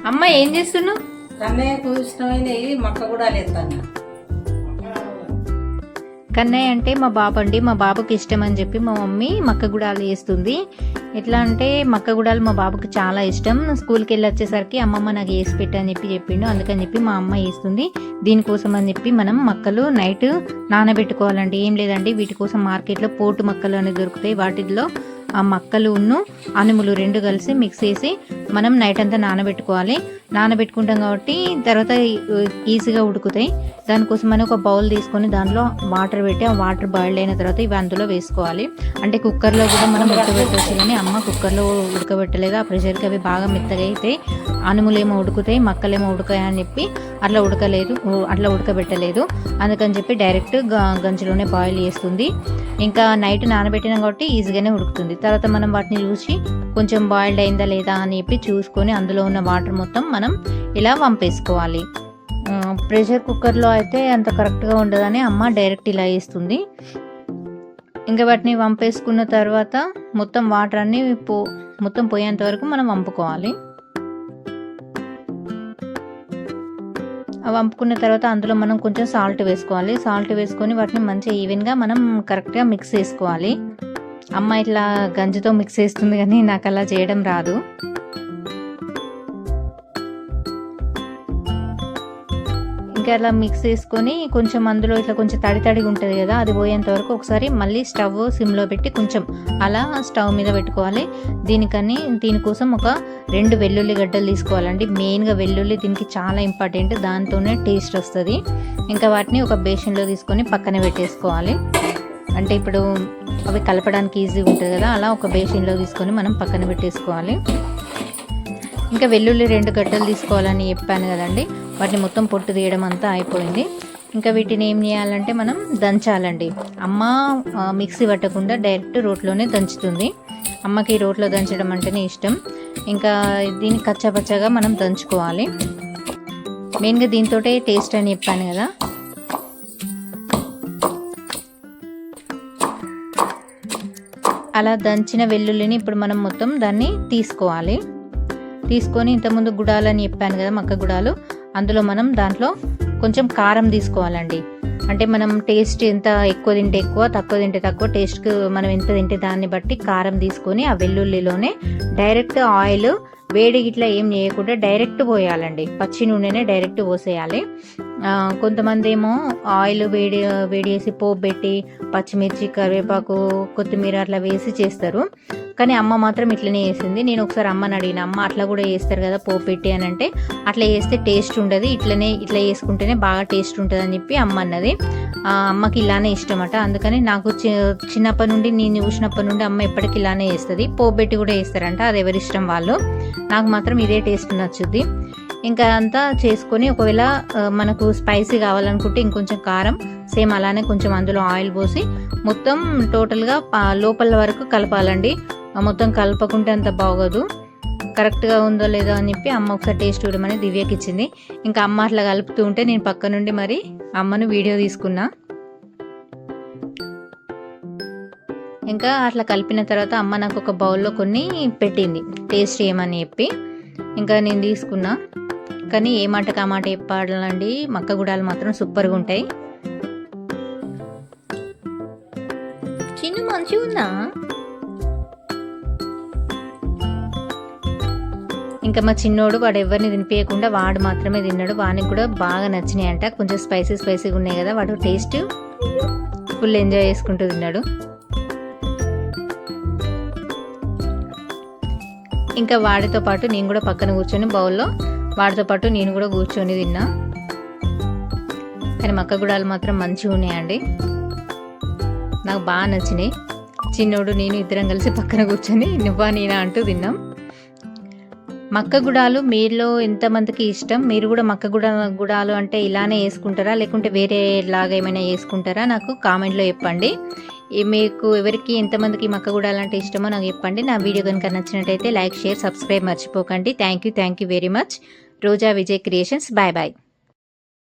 అమ్మ ఏం చేస్తున్నావు? కన్నయ్యకు ఇష్టమైనవి మక్క కూడా లేస్తాను. కన్నయ్య అంటే మా బాబు అండి. మా బాబుకి ఇష్టం అని చెప్పి మా మమ్మీ మక్క గుడాలు వేస్తుంది. ఎట్లా అంటే మక్క గుడాలు మా బాబుకి చాలా ఇష్టం. స్కూల్కి వెళ్ళి వచ్చేసరికి అమ్మమ్మ నాకు వేసి పెట్టని చెప్పిండు. అందుకని చెప్పి మా అమ్మ వేస్తుంది. దీనికోసం అని చెప్పి మనం మక్కలు నైట్ నానబెట్టుకోవాలండి. ఏం లేదండి, వీటి కోసం మార్కెట్లో పోటు మక్కలు అనేవి దొరుకుతాయి. వాటిల్లో ఆ మక్కలు అనుములు రెండు కలిసి మిక్స్ చేసి మనం నైట్ అంతా నానబెట్టుకోవాలి. నానబెట్టుకుంటాం కాబట్టి తర్వాత ఈజీగా ఉడుకుతాయి. దానికోసం మనం ఒక బౌల్ తీసుకొని దాంట్లో వాటర్ పెట్టి ఆ వాటర్ బాయిల్ అయిన తర్వాత ఇవి అందులో వేసుకోవాలి. అంటే కుక్కర్లో కూడా మనం ఉడకబెట్టవచ్చు, కానీ అమ్మ కుక్కర్లో ఉడకబెట్టలేదు. ఆ ప్రెషర్కి అవి బాగా మెత్తగా అయితే అనుములేమో ఉడుకుతాయి, మక్కలేమో ఉడకాయి అని చెప్పి అట్లా ఉడకబెట్టలేదు. అందుకని చెప్పి డైరెక్ట్ గంజులోనే బాయిల్ చేస్తుంది. ఇంకా నైట్ నానబెట్టినాం కాబట్టి ఈజీగానే ఉడుకుతుంది. తర్వాత మనం వాటిని చూసి కొంచెం బాయిల్డ్ అయిందా లేదా అని చెప్పి చూసుకొని అందులో ఉన్న వాటర్ మొత్తం మనం ఇలా వంపేసుకోవాలి. ప్రెషర్ కుక్కర్లో అయితే అంత కరెక్ట్గా ఉండదని అమ్మ డైరెక్ట్ ఇలా వేస్తుంది. ఇంకా వాటిని వంపేసుకున్న తర్వాత మొత్తం వాటర్ అన్ని మొత్తం పోయేంత వరకు మనం వంపుకోవాలి. వంపుకున్న తర్వాత అందులో మనం కొంచెం సాల్ట్ వేసుకోవాలి. సాల్ట్ వేసుకొని వాటిని మంచిగా ఈవెన్గా మనం కరెక్ట్గా మిక్స్ చేసుకోవాలి. అమ్మ ఇట్లా గంజితో మిక్స్ చేస్తుంది, కానీ నాకు అలా చేయడం రాదు. ఇంకా అలా మిక్స్ చేసుకొని కొంచెం అందులో ఇట్లా కొంచెం తడిగా ఉంటుంది కదా, అది పోయేంత వరకు ఒకసారి మళ్ళీ స్టవ్ సిమ్లో పెట్టి కొంచెం అలా స్టవ్ మీద పెట్టుకోవాలి. దీనికోసం ఒక 2 వెల్లుల్లి గడ్డలు తీసుకోవాలండి. మెయిన్గా వెల్లుల్లి దీనికి చాలా ఇంపార్టెంట్, దాంతోనే టేస్ట్ వస్తుంది. ఇంకా వాటిని ఒక బేషన్లో తీసుకొని పక్కన పెట్టేసుకోవాలి. అంటే ఇప్పుడు అవి కలపడానికి ఈజీగా ఉంటుంది కదా, అలా ఒక బేషన్లో తీసుకొని మనం పక్కన పెట్టేసుకోవాలి. ఇంకా వెల్లుల్లి 2 గడ్డలు తీసుకోవాలని చెప్పాను కదండి, వాటిని మొత్తం పొట్టు తీయడం అంతా అయిపోయింది. ఇంకా వీటిని ఏం చేయాలంటే మనం దంచాలండి. అమ్మ మిక్సీ పట్టకుండా డైరెక్ట్ రోట్లోనే దంచుతుంది. అమ్మకి రోట్లో దంచడం అంటేనే ఇష్టం. ఇంకా దీన్ని కచ్చాపచ్చగా మనం దంచుకోవాలి. మెయిన్గా దీంతో టేస్ట్ అని చెప్పాను కదా. అలా దంచిన వెల్లుల్లిని ఇప్పుడు మనం మొత్తం దాన్ని తీసుకోవాలి. తీసుకొని ఇంతకుముందు గుడాలని చెప్పాను కదా, మక్క గుడాలు, అందులో మనం దాంట్లో కొంచెం కారం తీసుకోవాలండి. అంటే మనం టేస్ట్ ఎంత ఎక్కువ తింటే ఎక్కువ, తక్కువ తింటే తక్కువ, టేస్ట్కి మనం ఎంత తింటే దాన్ని బట్టి కారం తీసుకొని ఆ వెల్లుల్లిలోనే డైరెక్ట్ ఆయిల్ వేడి ఇట్లా ఏం చేయకుండా డైరెక్ట్ పోయాలండి. పచ్చి నూనెనే డైరెక్ట్ పోసేయాలి. కొంతమంది ఏమో ఆయిల్ వేడి చేసి పోపు పెట్టి పచ్చిమిర్చి, కరివేపాకు, కొత్తిమీర అట్లా వేసి చేస్తారు. కానీ అమ్మ మాత్రం ఇట్లనే చేసింది. నేను ఒకసారి అమ్మని అడిగిన, అమ్మ అట్లా కూడా చేస్తారు కదా పోపు పెట్టి అని అంటే, అట్లా చేస్తే టేస్ట్ ఉండదు, ఇట్లా చేసుకుంటేనే బాగా టేస్ట్ ఉంటుంది అని చెప్పి అమ్మ అన్నది. అమ్మకి ఇలానే ఇష్టమట. అందుకని నాకు చిన్నప్పటి నుండి, నేను చూసినప్పటి నుండి అమ్మ ఎప్పటికి ఇలానే చేస్తుంది. పోపు పెట్టి కూడా చేస్తారంట, అది ఎవరి ఇష్టం వాళ్ళు. నాకు మాత్రం ఇదే టేస్ట్ నచ్చుద్ది. ఇంకా అంతా చేసుకొని ఒకవేళ మనకు స్పైసీ కావాలనుకుంటే ఇంకొంచెం కారం, సేమ్ అలానే కొంచెం అందులో ఆయిల్ పోసి మొత్తం టోటల్గా లోపల వరకు కలపాలండి. మొత్తం కలపకుంటే అంత బాగోదు. కరెక్ట్గా ఉందో లేదో అని చెప్పి అమ్మ ఒకసారి టేస్ట్ చూడమని దివ్యకి ఇచ్చింది. ఇంకా అమ్మ అట్లా కలుపుతూ ఉంటే నేను పక్క నుండి మరి అమ్మను వీడియో తీసుకున్నా. ఇంకా అట్లా కలిపిన తర్వాత అమ్మ నాకు ఒక బౌల్లో కొన్ని పెట్టింది టేస్ట్ చేయమని చెప్పి. ఇంకా నేను తీసుకున్నా. కానీ ఏ మాటకు ఆ మాట చెప్పాలండి, మక్క గుడాలు మాత్రం సూపర్గా ఉంటాయి. చిన్న మంచిగా ఉందా? ఇంకా మా చిన్నోడు వాడు ఎవరిని తినిపించకుండా వాడు మాత్రమే తిన్నాడు. వానికి కూడా బాగా నచ్చినాయి అంట. కొంచెం స్పైసీగా ఉన్నాయి కదా, వాడు టేస్ట్ ఫుల్ ఎంజాయ్ చేసుకుంటూ తిన్నాడు. ఇంకా వాడితో పాటు నేను కూడా పక్కన కూర్చొని బౌల్లో వాడితో పాటు నేను కూడా కూర్చొని తిన్నా. కానీ మక్క గుడాలు మాత్రం మంచిగా ఉన్నాయండి, నాకు బాగా నచ్చినాయి. చిన్నోడు నేను ఇద్దరం కలిసి పక్కన కూర్చొని నువ్వా నేనా అంటూ తిన్నాం. మక్క గుడాలు మీలో ఎంతమందికి ఇష్టం? మీరు కూడా మక్క గుడాలు అంటే ఇలానే వేసుకుంటారా, లేకుంటే వేరే లాగా ఏమైనా వేసుకుంటారా? నాకు కామెంట్లో చెప్పండి. మీకు ఎవరికి ఎంతమందికి మక్క గుడాలు అంటే ఇష్టమో నాకు చెప్పండి. నా వీడియో కనుక నచ్చినట్టయితే లైక్, షేర్, సబ్స్క్రైబ్ మర్చిపోకండి. Thank you very much. Roja Vijay creations. Bye bye.